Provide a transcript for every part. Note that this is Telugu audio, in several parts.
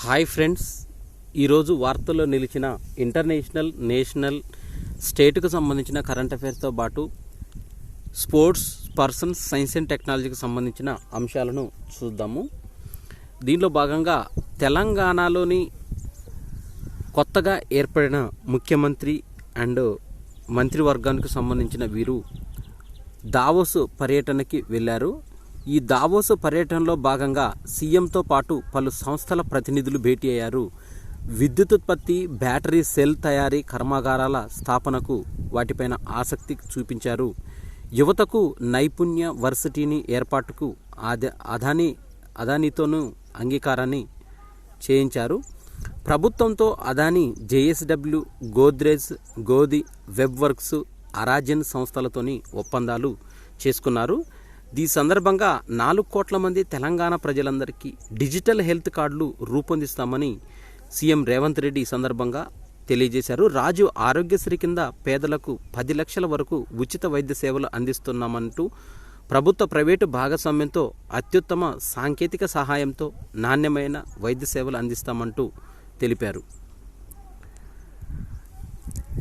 హాయ్ ఫ్రెండ్స్, ఈరోజు వార్తల్లో నిలిచిన ఇంటర్నేషనల్, నేషనల్, స్టేట్కు సంబంధించిన కరెంట్ అఫైర్స్తో పాటు స్పోర్ట్స్, పర్సన్స్, సైన్స్ అండ్ టెక్నాలజీకి సంబంధించిన అంశాలను చూద్దాము. దీనిలో భాగంగా తెలంగాణలోని కొత్తగా ఏర్పడిన ముఖ్యమంత్రి అండ్ మంత్రివర్గానికి సంబంధించిన వీరు దావోస్ పర్యటనకి వెళ్ళారు. ఈ దావోస్ పర్యటనలో భాగంగా సీఎంతో పాటు పలు సంస్థల ప్రతినిధులు భేటీ అయ్యారు. విద్యుతుత్పత్తి, బ్యాటరీ సెల్ తయారీ కర్మాగారాల స్థాపనకు వాటిపైన ఆసక్తి చూపించారు. యువతకు నైపుణ్య వర్సిటీని ఏర్పాటుకు అదానీతోనూ అంగీకారాన్ని చేయించారు. ప్రభుత్వంతో అదానీ, జేఎస్డబ్ల్యూ, గోద్రేజ్, గోది, వెబ్ వర్క్స్, అరాజన్ సంస్థలతోని ఒప్పందాలు చేసుకున్నారు. ఈ సందర్భంగా 4 కోట్ల మంది తెలంగాణ ప్రజలందరికీ డిజిటల్ హెల్త్ కార్డులు రూపొందిస్తామని సీఎం రేవంత్ రెడ్డి ఈ సందర్భంగా తెలియజేశారు. రాజు ఆరోగ్యశ్రీ కింద పేదలకు 10 లక్షల వరకు ఉచిత వైద్య సేవలు అందిస్తున్నామంటూ ప్రభుత్వ ప్రైవేటు భాగస్వామ్యంతో అత్యుత్తమ సాంకేతిక సహాయంతో నాణ్యమైన వైద్య సేవలు అందిస్తామంటూ తెలిపారు.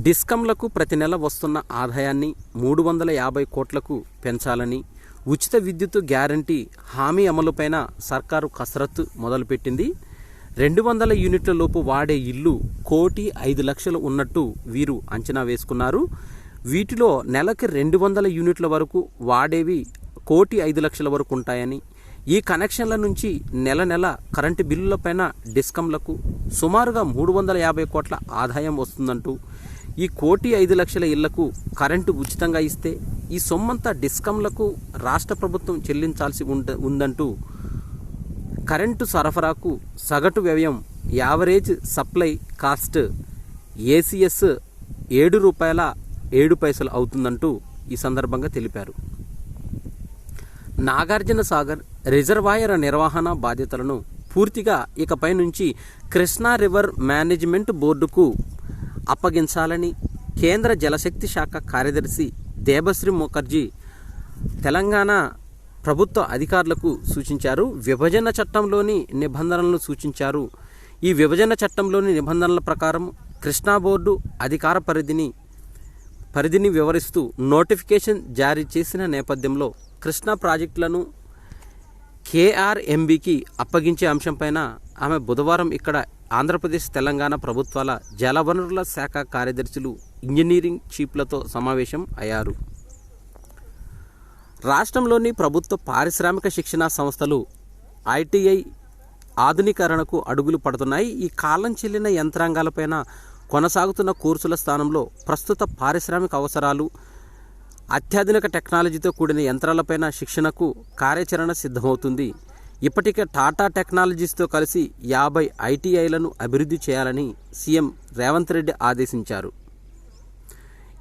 డిస్కంలకు ప్రతి నెల వస్తున్న ఆదాయాన్ని 350 కోట్లకు పెంచాలని, ఉచిత విద్యుత్ గ్యారంటీ హామీ అమలుపైన సర్కారు కసరత్తు మొదలుపెట్టింది. 200 యూనిట్ల లోపు వాడే ఇల్లు 1,05,00,000 ఉన్నట్టు వీరు అంచనా వేసుకున్నారు. వీటిలో నెలకి 200 యూనిట్ల వరకు వాడేవి 1,05,00,000 వరకు ఉంటాయని, ఈ కనెక్షన్ల నుంచి నెల నెల కరెంటు బిల్లులపైన డిస్కంలకు సుమారుగా 350 కోట్ల ఆదాయం వస్తుందంటూ, ఈ 1,05,00,000 ఇళ్లకు కరెంటు ఉచితంగా ఇస్తే ఈ సొమ్మంతా డిస్కంలకు రాష్ట్ర ప్రభుత్వం చెల్లించాల్సి ఉందంటూ, కరెంటు సరఫరాకు సగటు వ్యయం యావరేజ్ సప్లై కాస్ట్ ఏసీఎస్ ₹7.07 అవుతుందంటూ ఈ సందర్భంగా తెలిపారు. నాగార్జున సాగర్ రిజర్వాయర్ నిర్వహణ బాధ్యతలను పూర్తిగా ఇకపై నుంచి కృష్ణా రివర్ మేనేజ్మెంట్ బోర్డుకు అప్పగించాలని కేంద్ర జలశక్తి శాఖ కార్యదర్శి దేబశ్రీ ముఖర్జీ తెలంగాణ ప్రభుత్వ అధికారులకు సూచించారు. విభజన చట్టంలోని నిబంధనలను సూచించారు. ఈ విభజన చట్టంలోని నిబంధనల ప్రకారం కృష్ణా బోర్డు అధికార పరిధిని వివరిస్తూ నోటిఫికేషన్ జారీ చేసిన నేపథ్యంలో కృష్ణా ప్రాజెక్టులను కేఆర్ఎంబీకి అప్పగించే అంశంపైన ఆమె బుధవారం ఇక్కడ ఆంధ్రప్రదేశ్, తెలంగాణ ప్రభుత్వాల జలవనరుల శాఖ కార్యదర్శులు, ఇంజనీరింగ్ చీఫ్లతో సమావేశం అయ్యారు. రాష్ట్రంలోని ప్రభుత్వ పారిశ్రామిక శిక్షణా సంస్థలు ఐటీఐ ఆధునీకరణకు అడుగులు పడుతున్నాయి. ఈ కాలం చెల్లిన యంత్రాంగాలపైన కొనసాగుతున్న కోర్సుల స్థానంలో ప్రస్తుత పారిశ్రామిక అవసరాలు, అత్యాధునిక టెక్నాలజీతో కూడిన యంత్రాలపైన శిక్షణకు కార్యాచరణ సిద్ధమవుతుంది. ఇప్పటికే టాటా టెక్నాలజీస్తో కలిసి 50 ఐటీఐలను అభివృద్ధి చేయాలని సీఎం రేవంత్ రెడ్డి ఆదేశించారు.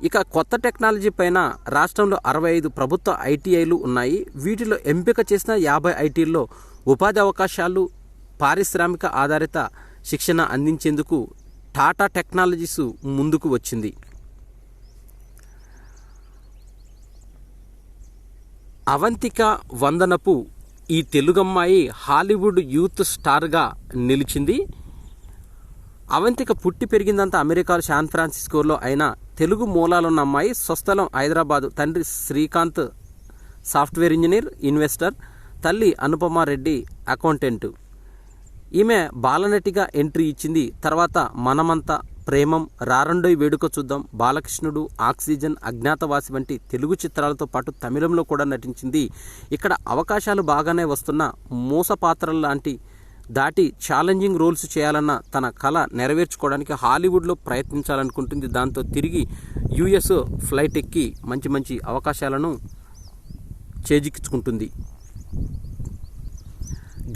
ఇక కొత్త టెక్నాలజీ పైన రాష్ట్రంలో 65 ప్రభుత్వ ఐటీఐలు ఉన్నాయి. వీటిలో ఎంపిక చేసిన 50 ఐటీల్లో ఉపాధి అవకాశాలు, పారిశ్రామిక ఆధారిత శిక్షణ అందించేందుకు టాటా టెక్నాలజీస్ ముందుకు వచ్చింది. అవంతిక వందనపు ఈ తెలుగమ్మాయి హాలీవుడ్ యూత్ స్టార్గా నిలిచింది. అవంతిక పుట్టి పెరిగిందంతా అమెరికా శాన్ ఫ్రాన్సిస్కోలో అయినా తెలుగు మూలాలున్న అమ్మాయి. స్వస్థలం హైదరాబాదు. తండ్రి శ్రీకాంత్ సాఫ్ట్వేర్ ఇంజనీర్, ఇన్వెస్టర్. తల్లి అనుపమారెడ్డి అకౌంటెంట్. ఈమె బాలనటిగా ఎంట్రీ ఇచ్చింది. తర్వాత మనమంతా, ప్రేమం, రారండోయ్ వేడుక చూద్దాం, బాలకృష్ణుడు, ఆక్సిజన్, అజ్ఞాతవాసి వంటి తెలుగు చిత్రాలతో పాటు తమిళంలో కూడా నటించింది. ఇక్కడ అవకాశాలు బాగానే వస్తున్న మోస పాత్రల లాంటి దాటి ఛాలెంజింగ్ రోల్స్ చేయాలన్న తన కళ నెరవేర్చుకోవడానికి హాలీవుడ్లో ప్రయత్నించాలనుకుంటుంది. దాంతో తిరిగి యుఎస్ ఫ్లైట్ ఎక్కి మంచి అవకాశాలను చేజిక్కించుకుంటుంది.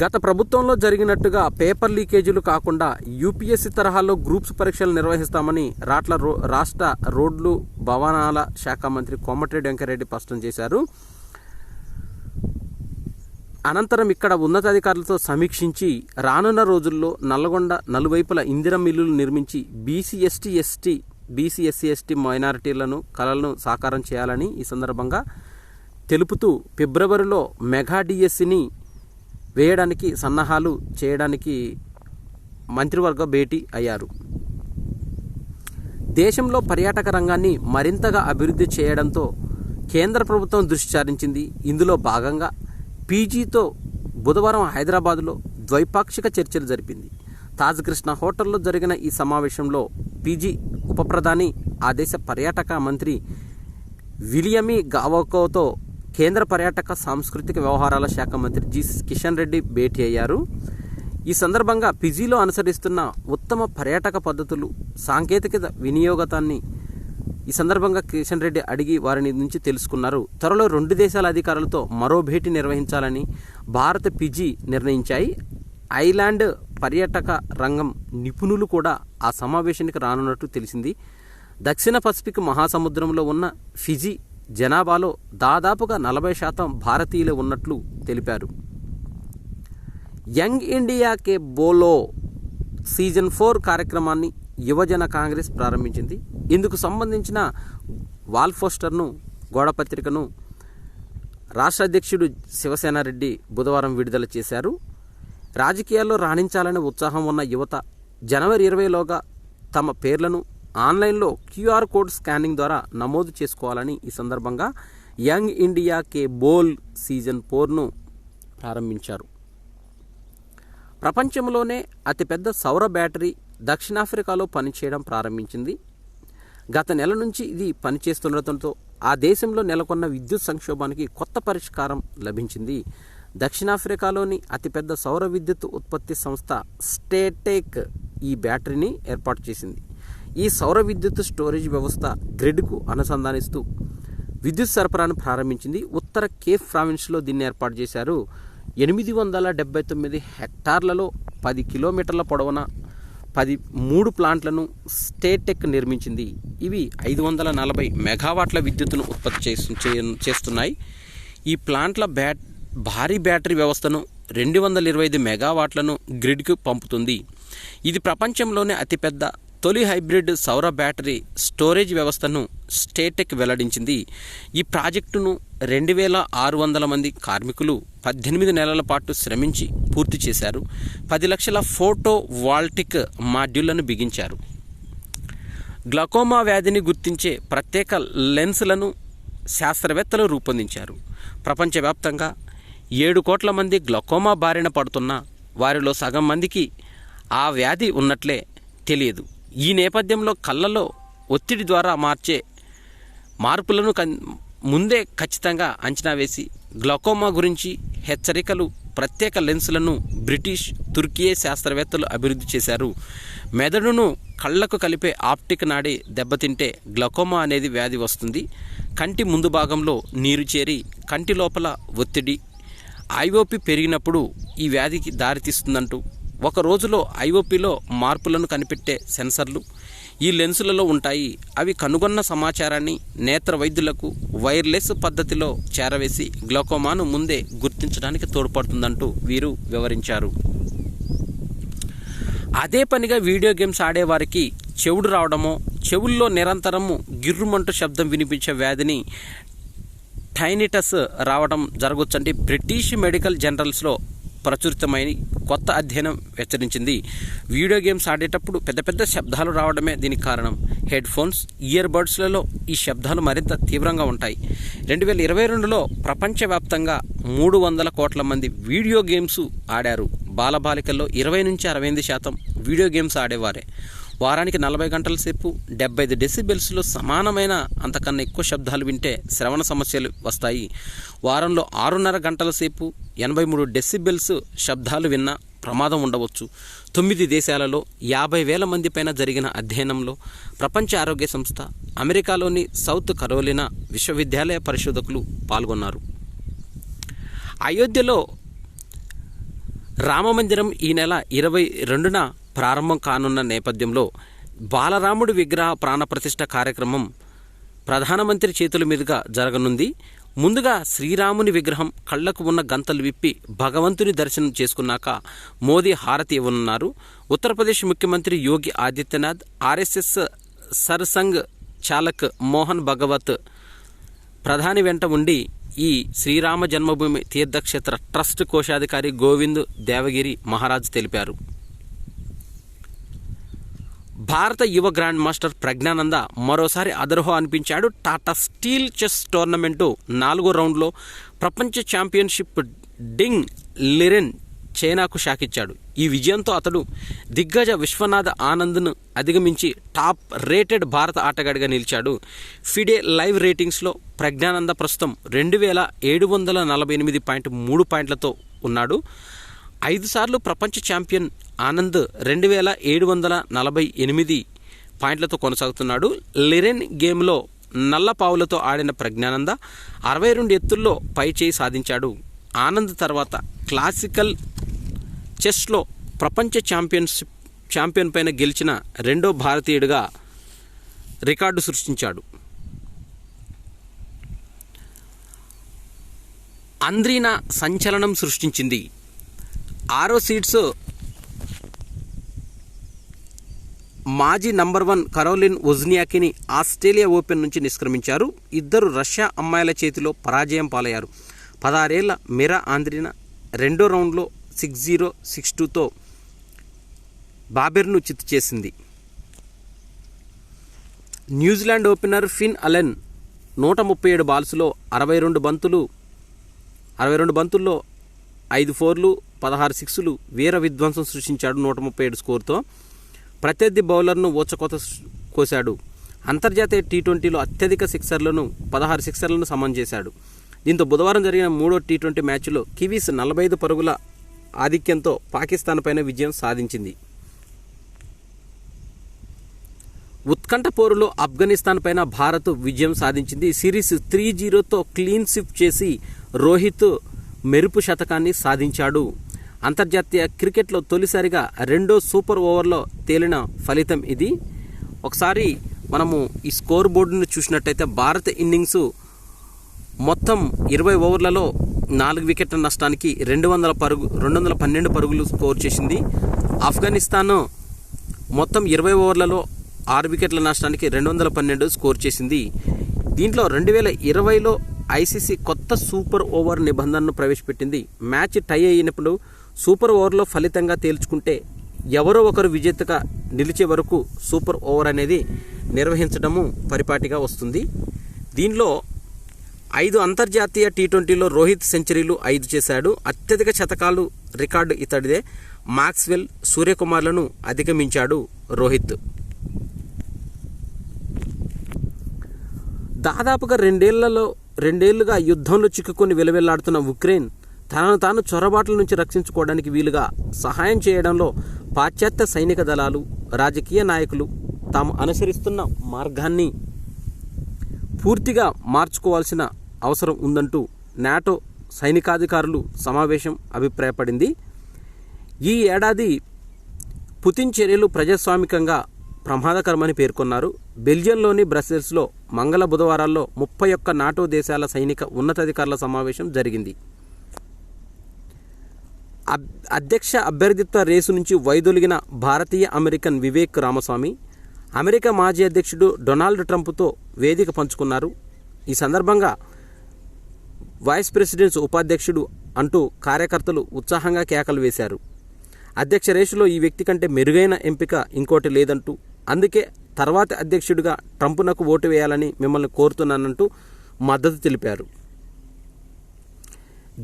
గత ప్రభుత్వంలో జరిగినట్టుగా పేపర్ లీకేజీలు కాకుండా యూపీఎస్సీ తరహాలో గ్రూప్స్ పరీక్షలు నిర్వహిస్తామని రాష్ట్ర రోడ్లు, భవనాల శాఖ మంత్రి కోమటిరెడ్డి వెంకటరెడ్డి స్పష్టం చేశారు. అనంతరం ఇక్కడ ఉన్నతాధికారులతో సమీక్షించి రానున్న రోజుల్లో నల్లగొండ నలువైపుల ఇందిరమ్మ ఇల్లులు నిర్మించి బీసీ ఎస్సీ మైనారిటీలను కలలను సాకారం చేయాలని ఈ సందర్భంగా తెలుపుతూ ఫిబ్రవరిలో మెగా డిఎస్సిని వేయడానికి సన్నాహాలు చేయడానికి మంత్రివర్గ భేటీ అయ్యారు. దేశంలో పర్యాటక రంగాన్ని మరింతగా అభివృద్ధి చేయడంతో కేంద్ర ప్రభుత్వం దృష్టి సారించింది. ఇందులో భాగంగా పీజీతో బుధవారం హైదరాబాదులో ద్వైపాక్షిక చర్చలు జరిపింది. తాజ్ కృష్ణ హోటల్లో జరిగిన ఈ సమావేశంలో పీజీ ఉప ప్రధాని, ఆ దేశ పర్యాటక మంత్రి విలియమి గావోకోతో కేంద్ర పర్యాటక సాంస్కృతిక వ్యవహారాల శాఖ మంత్రి జి కిషన్ రెడ్డి భేటీ అయ్యారు. ఈ సందర్భంగా ఫిజీలో అనుసరిస్తున్న ఉత్తమ పర్యాటక పద్ధతులు, సాంకేతికత వినియోగతాన్ని ఈ సందర్భంగా కిషన్ రెడ్డి అడిగి వారిని నుంచి తెలుసుకున్నారు. త్వరలో 2 దేశాల అధికారులతో మరో భేటీ నిర్వహించాలని భారత్, ఫిజీ నిర్ణయించాయి. ఐలాండ్ పర్యాటక రంగం నిపుణులు కూడా ఆ సమావేశానికి రానున్నట్టు తెలిసింది. దక్షిణ పసిఫిక్ మహాసముద్రంలో ఉన్న ఫిజీ జనాభాలో దాదాపుగా 40% భారతీయులు ఉన్నట్లు తెలిపారు. యంగ్ ఇండియా కే బోలో సీజన్ 4 కార్యక్రమాన్ని యువజన కాంగ్రెస్ ప్రారంభించింది. ఇందుకు సంబంధించిన వాల్ పోస్టర్ను, గోడపత్రికను రాష్ట్ర అధ్యక్షుడు శివసేనారెడ్డి బుధవారం విడుదల చేశారు. రాజకీయాల్లో రాణించాలనే ఉత్సాహం ఉన్న యువత జనవరి 20లోగా తమ పేర్లను ఆన్లైన్లో QR కోడ్ స్కానింగ్ ద్వారా నమోదు చేసుకోవాలని ఈ సందర్భంగా యంగ్ ఇండియా కే బోల్ సీజన్ 4ను ప్రారంభించారు. ప్రపంచంలోనే అతిపెద్ద సౌర బ్యాటరీ దక్షిణాఫ్రికాలో పనిచేయడం ప్రారంభించింది. గత నెల నుంచి ఇది పనిచేస్తుండటంతో ఆ దేశంలో నెలకొన్న విద్యుత్ సంక్షోభానికి కొత్త పరిష్కారం లభించింది. దక్షిణాఫ్రికాలోని అతిపెద్ద సౌర విద్యుత్ ఉత్పత్తి సంస్థ స్టేటెక్ ఈ బ్యాటరీని ఏర్పాటు చేసింది. ఈ సౌర విద్యుత్ స్టోరేజ్ వ్యవస్థ గ్రిడ్కు అనుసంధానిస్తూ విద్యుత్ సరఫరాను ప్రారంభించింది. ఉత్తర కేప్ ప్రావిన్స్లో దీన్ని ఏర్పాటు చేశారు. 879 హెక్టార్లలో 10 కిలోమీటర్ల పొడవున 13 ప్లాంట్లను స్టేటెక్ నిర్మించింది. ఇవి 540 మెగావాట్ల విద్యుత్తును ఉత్పత్తి చేస్తున్నాయి. ఈ ప్లాంట్ల భారీ బ్యాటరీ వ్యవస్థను 225 మెగావాట్లను గ్రిడ్కు పంపుతుంది. ఇది ప్రపంచంలోనే అతిపెద్ద తొలి హైబ్రిడ్ సౌర బ్యాటరీ స్టోరేజ్ వ్యవస్థను స్టేటెక్ వెల్లడించింది. ఈ ప్రాజెక్టును 2600 మంది కార్మికులు 18 నెలల పాటు శ్రమించి పూర్తి చేశారు. 10 లక్షల ఫోటో వాల్టిక్ మాడ్యూళ్లను బిగించారు. గ్లకోమా వ్యాధిని గుర్తించే ప్రత్యేక లెన్స్లను శాస్త్రవేత్తలు రూపొందించారు. ప్రపంచవ్యాప్తంగా 7 కోట్ల మంది గ్లకోమా బారిన పడుతున్నా వారిలో సగం మందికి ఆ వ్యాధి ఉన్నట్లే తెలియదు. ఈ నేపథ్యంలో కళ్ళలో ఒత్తిడి ద్వారా మార్చే మార్పులను ముందే ఖచ్చితంగా అంచనా వేసి గ్లకోమా గురించి హెచ్చరికలు ప్రత్యేక లెన్సులను బ్రిటిష్, తుర్కియే శాస్త్రవేత్తలు అభివృద్ధి చేశారు. మెదడును కళ్లకు కలిపే ఆప్టిక్ నాడి దెబ్బతింటే గ్లకోమా అనేది వ్యాధి వస్తుంది. కంటి ముందు భాగంలో నీరు చేరి కంటి లోపల ఒత్తిడి, ఐఓపి పెరిగినప్పుడు ఈ వ్యాధికి దారితీస్తుందంటూ ఒక రోజులో ఐఓపిలో మార్పులను కనిపెట్టే సెన్సర్లు ఈ లెన్సులలో ఉంటాయి. అవి కనుగొన్న సమాచారాన్ని నేత్ర వైద్యులకు వైర్లెస్ పద్ధతిలో చేరవేసి గ్లకోమాను ముందే గుర్తించడానికి తోడ్పడుతుందంటూ వీరు వివరించారు. అదే పనిగా వీడియో గేమ్స్ ఆడేవారికి చెవుడు రావడమో, చెవుల్లో నిరంతరము గిర్రుమంటూ శబ్దం వినిపించే వ్యాధిని టైనిటస్ రావడం జరగవచ్చంటే బ్రిటిష్ మెడికల్ జర్నల్స్లో ప్రచురితమైన కొత్త అధ్యయనం హెచ్చరించింది. వీడియో గేమ్స్ ఆడేటప్పుడు పెద్ద పెద్ద శబ్దాలు రావడమే దీనికి కారణం. హెడ్ ఫోన్స్, ఇయర్ బడ్స్లలో ఈ శబ్దాలు మరింత తీవ్రంగా ఉంటాయి. 2022లో ప్రపంచవ్యాప్తంగా 300 కోట్ల మంది వీడియో గేమ్స్ ఆడారు. బాలబాలికల్లో 20 నుంచి 68% వీడియో గేమ్స్ ఆడేవారే. వారానికి 40 గంటల సేపు 75 డెసిబెల్స్లో సమానమైన అంతకన్నా ఎక్కువ శబ్దాలు వింటే శ్రవణ సమస్యలు వస్తాయి. వారంలో 6.5 గంటల సేపు 83 డెసిబెల్స్ శబ్దాలు విన్నా ప్రమాదం ఉండవచ్చు. 9 దేశాలలో 50,000 మంది పైన జరిగిన అధ్యయనంలో ప్రపంచ ఆరోగ్య సంస్థ, అమెరికాలోని సౌత్ కరోలినా విశ్వవిద్యాలయ పరిశోధకులు పాల్గొన్నారు. అయోధ్యలో రామమందిరం ఈ నెల 22న ప్రారంభం కానున్న నేపథ్యంలో బాలరాముడి విగ్రహ ప్రాణప్రతిష్ఠ కార్యక్రమం ప్రధానమంత్రి చేతుల మీదుగా జరగనుంది. ముందుగా శ్రీరాముని విగ్రహం కళ్లకు ఉన్న గంతలు విప్పి భగవంతుని దర్శనం చేసుకున్నాక మోదీ హారతి ఇవ్వనున్నారు. ఉత్తరప్రదేశ్ ముఖ్యమంత్రి యోగి ఆదిత్యనాథ్, RSS సర్సంఘ్ చాలక్ మోహన్ భగవత్ ప్రధాని వెంట ఉండి ఈ శ్రీరామ జన్మభూమి తీర్థక్షేత్ర ట్రస్ట్ కోశాధికారి గోవింద్ దేవగిరి మహారాజ్ తెలిపారు. భారత యువ గ్రాండ్ మాస్టర్ ప్రజ్ఞానంద మరోసారి అదర్హో అనిపించాడు. టాటా స్టీల్ చెస్ టోర్నమెంటు 4వ రౌండ్లో ప్రపంచ ఛాంపియన్షిప్ డింగ్ లిరెన్ చైనాకు షాకిచ్చాడు. ఈ విజయంతో అతడు దిగ్గజ విశ్వనాథ్ ఆనంద్ను అధిగమించి టాప్ రేటెడ్ భారత ఆటగాడిగా నిలిచాడు. ఫిడే లైవ్ రేటింగ్స్లో ప్రజ్ఞానంద ప్రస్తుతం 2748.3 పాయింట్లతో ఉన్నాడు. 5 సార్లు ప్రపంచ ఛాంపియన్ ఆనంద్ 2748 పాయింట్లతో కొనసాగుతున్నాడు. లిరెన్ గేమ్లో నల్ల పావులతో ఆడిన ప్రజ్ఞానంద 62 ఎత్తుల్లో పైచేయి సాధించాడు. ఆనంద్ తర్వాత క్లాసికల్ చెస్లో ప్రపంచ ఛాంపియన్ పైన గెలిచిన రెండో భారతీయుడిగా రికార్డు సృష్టించాడు. అంద్రీనా సంచలనం సృష్టించింది. 6వ సీడ్స్ మాజీ నంబర్ 1 కరోలిన్ వొజ్నియాకిని ఆస్ట్రేలియా ఓపెన్ నుంచి నిష్క్రమించారు. ఇద్దరు రష్యా అమ్మాయిల చేతిలో పరాజయం పాలయ్యారు. 16 ఏళ్ల మిరా ఆంద్రీనా రెండో రౌండ్లో 6-0, 6-2తో బాబెర్ను చిత్తు చేసింది. న్యూజిలాండ్ ఓపెనర్ ఫిన్ అలెన్ 137 బాల్స్లో 62 బంతుల్లో 5 ఫోర్లు 16 సిక్స్లు వీర విధ్వంసం సృష్టించాడు. 137 స్కోరుతో ప్రత్యర్థి బౌలర్ను ఊచకోత కోశాడు. అంతర్జాతీయ టీ20లో అత్యధిక 16 సిక్సర్లను సమన్ చేశాడు. దీంతో బుధవారం జరిగిన 3వ టీ20 మ్యాచ్లో కివీస్ 45 పరుగుల ఆధిక్యంతో పాకిస్తాన్ పైన విజయం సాధించింది. ఉత్కంఠ పోరులో ఆఫ్ఘనిస్తాన్ పైన భారత్ విజయం సాధించింది. సిరీస్ 3-0తో క్లీన్ స్వీప్ చేసి రోహిత్ మెరుపు శతకాన్ని సాధించాడు. అంతర్జాతీయ క్రికెట్లో తొలిసారిగా రెండో సూపర్ ఓవర్లో తేలిన ఫలితం ఇది. ఒకసారి మనము ఈ స్కోర్ బోర్డును చూసినట్టయితే భారత ఇన్నింగ్స్ మొత్తం 20 ఓవర్లలో 4 వికెట్ల నష్టానికి 212 పరుగులు స్కోర్ చేసింది. ఆఫ్ఘనిస్తాన్ మొత్తం 20 ఓవర్లలో 6 వికెట్ల నష్టానికి 212 స్కోర్ చేసింది. దీంట్లో 2020లో ఐసీసీ కొత్త సూపర్ ఓవర్ నిబంధనను ప్రవేశపెట్టింది. మ్యాచ్ టై అయినప్పుడు సూపర్ ఓవర్లో ఫలితంగా తేల్చుకుంటే ఎవరో ఒకరు విజేతగా నిలిచే వరకు సూపర్ ఓవర్ అనేది నిర్వహించడము పరిపాటిగా వస్తుంది. దీనిలో 5 అంతర్జాతీయ టీ20లో రోహిత్ సెంచరీలు 5 చేశాడు. అత్యధిక శతకాలు రికార్డు ఇతడిదే. మాక్స్వెల్, సూర్యకుమార్లను అధిగమించాడు రోహిత్. దాదాపుగా రెండేళ్లుగా యుద్ధంలో చిక్కుకొని వెలువెల్లాడుతున్న ఉక్రెయిన్ తనను తాను చొరబాట్ల నుంచి రక్షించుకోవడానికి వీలుగా సహాయం చేయడంలో పాశ్చాత్య సైనిక దళాలు, రాజకీయ నాయకులు తాము అనుసరిస్తున్న మార్గాన్ని పూర్తిగా మార్చుకోవాల్సిన అవసరం ఉందంటూ నాటో సైనికాధికారులు సమావేశం అభిప్రాయపడింది. ఈ ఏడాది పుతిన్ చర్యలు ప్రజాస్వామికంగా ప్రమాదకరమని పేర్కొన్నారు. బెల్జియంలోని బ్రసెల్స్లో మంగళ బుధవారాల్లో 31 నాటో దేశాల సైనిక ఉన్నతాధికారుల సమావేశం జరిగింది. అధ్యక్ష అభ్యర్థిత్వ రేసు నుంచి వైదొలిగిన భారతీయ అమెరికన్ వివేక్ రామస్వామి అమెరికా మాజీ అధ్యక్షుడు డొనాల్డ్ ట్రంప్తో వేదిక పంచుకున్నారు. ఈ సందర్భంగా వైస్ ప్రెసిడెంట్స్ ఉపాధ్యక్షుడు అంటూ కార్యకర్తలు ఉత్సాహంగా కేకలు వేశారు. అధ్యక్ష రేసులో ఈ వ్యక్తి కంటే మెరుగైన ఎంపిక ఇంకోటి లేదంటూ, అందుకే తర్వాతి అధ్యక్షుడిగా ట్రంప్నకు ఓటు వేయాలని మిమ్మల్ని కోరుతున్నానంటూ మద్దతు తెలిపారు.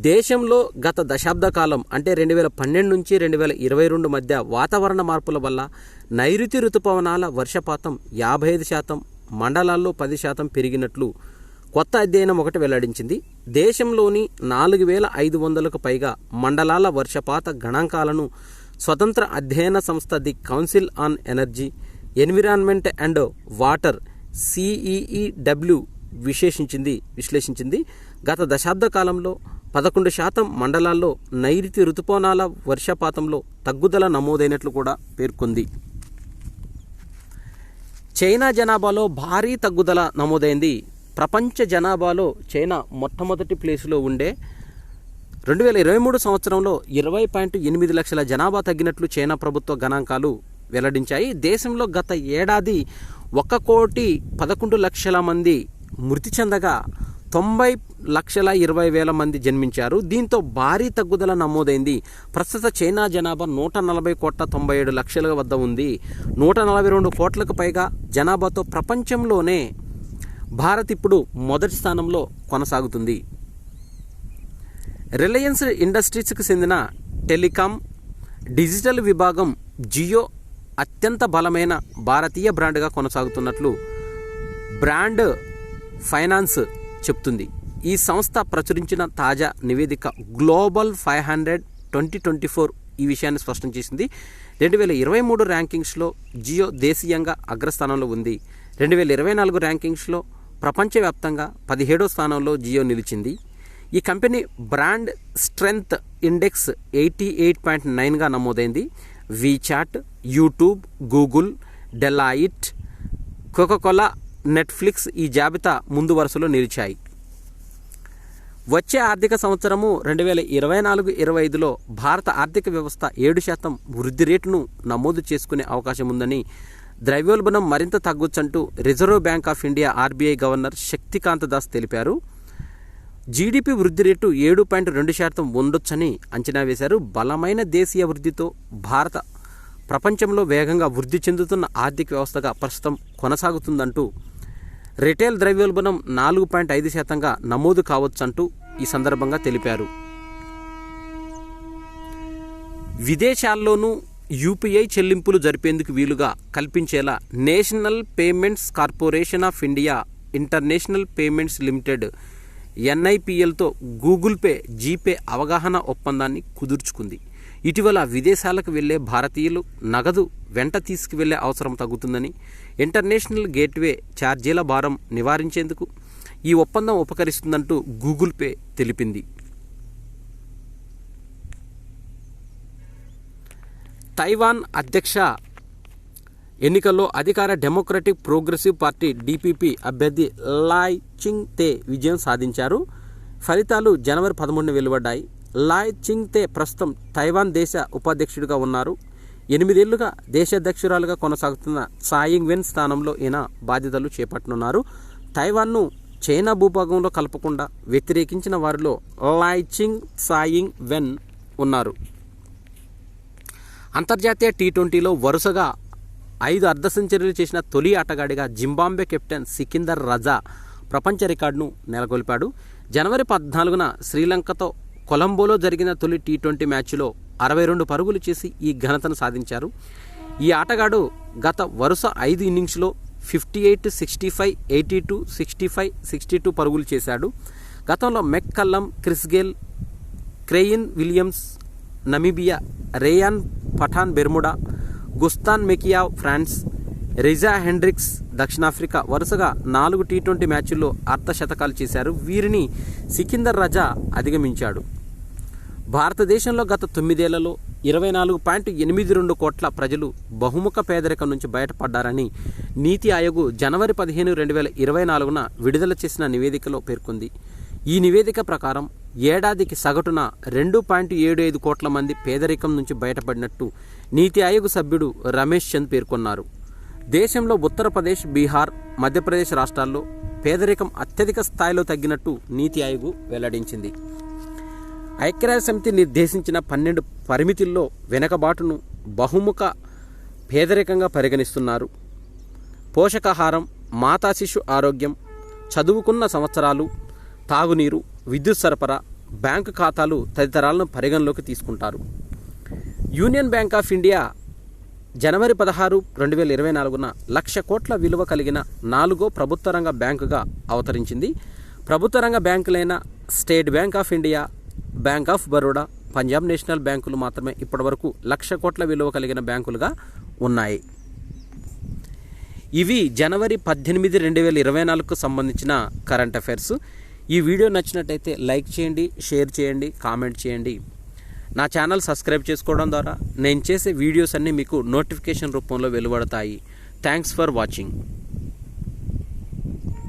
దేశంలో గత దశాబ్ద కాలం అంటే 2012 నుంచి 2022 మధ్య వాతావరణ మార్పుల వల్ల నైరుతి రుతుపవనాల వర్షపాతం 55%, మండలాల్లో 10% పెరిగినట్లు కొత్త అధ్యయనం ఒకటి వెల్లడించింది. దేశంలోని 4500కు పైగా మండలాల వర్షపాత గణాంకాలను స్వతంత్ర అధ్యయన సంస్థ the council on energy, environment and water CEEW విశ్లేషించింది. గత దశాబ్ద కాలంలో 11% మండలాల్లో నైరుతి రుతుపవనాల వర్షపాతంలో తగ్గుదల నమోదైనట్లు కూడా పేర్కొంది. చైనా జనాభాలో భారీ తగ్గుదల నమోదైంది. ప్రపంచ జనాభాలో చైనా మొట్టమొదటి ప్లేసులో ఉండే 2023 సంవత్సరంలో 20.8 లక్షల జనాభా తగ్గినట్లు చైనా ప్రభుత్వ గణాంకాలు వెల్లడించాయి. దేశంలో గత ఏడాది 1,11,00,000 మంది మృతి చెందగా 2,20,000 మంది జన్మించారు. దీంతో భారీ తగ్గుదల నమోదైంది. ప్రస్తుత చైనా జనాభా 140,97,00,000 వద్ద ఉంది. 142 కోట్లకు పైగా జనాభాతో ప్రపంచంలోనే భారత్ ఇప్పుడు మొదటి స్థానంలో కొనసాగుతుంది. రిలయన్స్ ఇండస్ట్రీస్కి చెందిన టెలికాం డిజిటల్ విభాగం జియో అత్యంత బలమైన భారతీయ బ్రాండ్గా కొనసాగుతున్నట్లు బ్రాండ్ ఫైనాన్స్ చెప్తుంది. ఈ సంస్థ ప్రచురించిన తాజా నివేదిక గ్లోబల్ 500 2024 ఈ విషయాన్ని స్పష్టం చేసింది. 2023 ర్యాంకింగ్స్లో జియో దేశీయంగా అగ్రస్థానంలో ఉంది. 2024 ర్యాంకింగ్స్లో ప్రపంచవ్యాప్తంగా 17వ స్థానంలో జియో నిలిచింది. ఈ కంపెనీ బ్రాండ్ స్ట్రెంగ్త్ ఇండెక్స్ 88.9గా నమోదైంది. WeChat, YouTube, Google, Deloitte, Coca Cola, Netflix ఈ జాబితా ముందు వరుసలో నిలిచాయి. వచ్చే ఆర్థిక సంవత్సరము 2024-25లో భారత ఆర్థిక వ్యవస్థ 7% వృద్ధి రేటును నమోదు చేసుకునే అవకాశం ఉందని, ద్రవ్యోల్బణం మరింత తగ్గొచ్చంటూ Reserve Bank of India RBI governor Shaktikanta Das తెలిపారు. జీడీపీ వృద్ధి రేటు 7.2% ఉండొచ్చని అంచనా వేశారు. బలమైన దేశీయ వృద్ధితో భారత ప్రపంచంలో వేగంగా వృద్ధి చెందుతున్న ఆర్థిక వ్యవస్థగా ప్రస్తుతం కొనసాగుతుందంటూ, రిటైల్ ద్రవ్యోల్బణం 4.5%గా నమోదు కావచ్చంటూ ఈ సందర్భంగా తెలిపారు. విదేశాల్లోనూ యూపీఐ చెల్లింపులు జరిపేందుకు వీలుగా కల్పించేలా National Payments Corporation of India International Payments Limited NIPLతో గూగుల్ పే, జీపే అవగాహన ఒప్పందాన్ని కుదుర్చుకుంది. ఇటీవల విదేశాలకు వెళ్లే భారతీయులు నగదు వెంట తీసుకువెళ్లే అవసరం తగ్గుతుందని, ఇంటర్నేషనల్ గేట్వే ఛార్జీల భారం నివారించేందుకు ఈ ఒప్పందం ఉపకరిస్తుందంటూ గూగుల్ పే తెలిపింది. తైవాన్ అధ్యక్ష ఎన్నికల్లో అధికార డెమోక్రటిక్ ప్రోగ్రెసివ్ పార్టీ DPP అభ్యర్థి లాయ్ చింగ్ తే విజయం సాధించారు. ఫలితాలు జనవరి 13న వెలువడ్డాయి. లాయ్ చింగ్ తే ప్రస్తుతం తైవాన్ దేశ ఉపాధ్యక్షుడిగా ఉన్నారు. 8 ఏళ్లుగా దేశాధ్యక్షురాలుగా కొనసాగుతున్న సాయింగ్ వెన్ స్థానంలో ఈయన బాధ్యతలు చేపట్టనున్నారు. తైవాన్ను చైనా భూభాగంలో కలపకుండా వ్యతిరేకించిన వారిలో లాయ్ చింగ్, సాయింగ్ వెన్ ఉన్నారు. అంతర్జాతీయ T20లో వరుసగా 5 అర్ధ సెంచరీలు చేసిన తొలి ఆటగాడిగా జింబాబ్వే కెప్టెన్ సికిందర్ రజా ప్రపంచ రికార్డును నెలకొల్పాడు. జనవరి 14న శ్రీలంకతో కొలంబోలో జరిగిన తొలి T20 మ్యాచ్లో 62 పరుగులు చేసి ఈ ఘనతను సాధించారు. ఈ ఆటగాడు గత వరుస 5 ఇన్నింగ్స్లో 58, 65, 82, 65, 62 పరుగులు చేశాడు. గతంలో McCullum, Chris Gayle, Craig Williams Namibia, Rayyan Pathan Bermuda, Gustav McKeon France, Reeza Hendricks దక్షిణాఫ్రికా వరుసగా 4 T20 మ్యాచ్ల్లో అర్ధశతకాలు చేశారు. వీరిని సికిందర్ రజా అధిగమించాడు. భారతదేశంలో గత 9 ఏళ్లలో 24.82 కోట్ల ప్రజలు బహుముఖ పేదరికం నుంచి బయటపడ్డారని నీతి ఆయోగ్ జనవరి 15, 2024న విడుదల చేసిన నివేదికలో పేర్కొంది. ఈ నివేదిక ప్రకారం ఏడాదికి సగటున 2.75 కోట్ల మంది పేదరికం నుంచి బయటపడినట్టు నీతి ఆయోగ్ సభ్యుడు రమేష్ చంద్ పేర్కొన్నారు. దేశంలో ఉత్తరప్రదేశ్, బీహార్, మధ్యప్రదేశ్ రాష్ట్రాల్లో పేదరికం అత్యధిక స్థాయిలో తగ్గినట్టు నీతి ఆయోగ్ వెల్లడించింది. ఐక్యరాజ్యసమితి నిర్దేశించిన 12 పరిమితుల్లో వెనకబాటును బహుముఖ పేదరికంగా పరిగణిస్తున్నారు. పోషకాహారం, మాతా శిశు ఆరోగ్యం, చదువుకున్న సంవత్సరాలు, తాగునీరు, విద్యుత్ సరఫరా, బ్యాంకు ఖాతాలు తదితరాలను పరిగణలోకి తీసుకుంటారు. యూనియన్ బ్యాంక్ ఆఫ్ ఇండియా జనవరి 16, 2024న 1,00,000 కోట్ల విలువ కలిగిన 4వ ప్రభుత్వ రంగ బ్యాంకుగా అవతరించింది. ప్రభుత్వ రంగ బ్యాంకులైన State Bank of India, Bank of Baroda, Punjab National బ్యాంకులు మాత్రమే ఇప్పటివరకు 1,00,000 కోట్ల విలువ కలిగిన బ్యాంకులుగా ఉన్నాయి. ఇవి జనవరి 18, 2024కు సంబంధించిన కరెంట్ అఫైర్స్. ఈ వీడియో నచ్చినట్టయితే లైక్ చేయండి, షేర్ చేయండి, కామెంట్ చేయండి. నా ఛానల్ సబ్స్క్రైబ్ చేసుకోవడం ద్వారా నేను చేసే వీడియోస్ అన్నీ మీకు నోటిఫికేషన్ రూపంలో వెలువడతాయి. Thanks for watching.